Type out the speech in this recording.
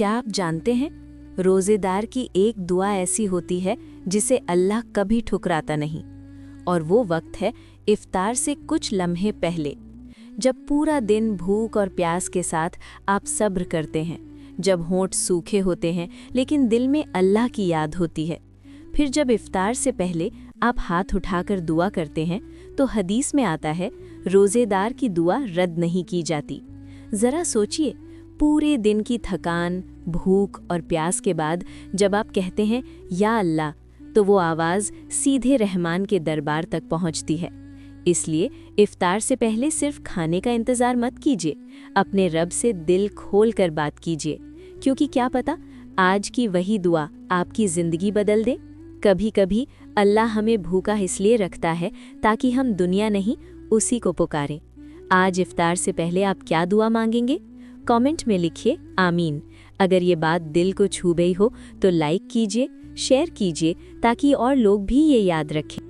क्या आप जानते हैं, रोज़ेदार की एक दुआ ऐसी होती है जिसे अल्लाह कभी ठुकराता नहीं, और वो वक्त है इफ्तार से कुछ लम्हे पहले, जब पूरा दिन भूख और प्यास के साथ आप सब्र करते हैं, जब होंठ सूखे होते हैं लेकिन दिल में अल्लाह की याद होती है। फिर जब इफ्तार से पहले आप हाथ उठाकर दुआ करते हैं तो हदीस में आता है, रोज़ेदार की दुआ रद्द नहीं की जाती। ज़रा सोचिए, पूरे दिन की थकान, भूख और प्यास के बाद जब आप कहते हैं या अल्लाह, तो वो आवाज़ सीधे रहमान के दरबार तक पहुंचती है। इसलिए इफ्तार से पहले सिर्फ खाने का इंतज़ार मत कीजिए, अपने रब से दिल खोल कर बात कीजिए, क्योंकि क्या पता आज की वही दुआ आपकी ज़िंदगी बदल दे। कभी कभी अल्लाह हमें भूखा इसलिए रखता है ताकि हम दुनिया नहीं, उसी को पुकारें। आज इफ्तार से पहले आप क्या दुआ मांगेंगे? कमेंट में लिखिए आमीन। अगर ये बात दिल को छू गई हो तो लाइक कीजिए, शेयर कीजिए, ताकि और लोग भी ये याद रखें।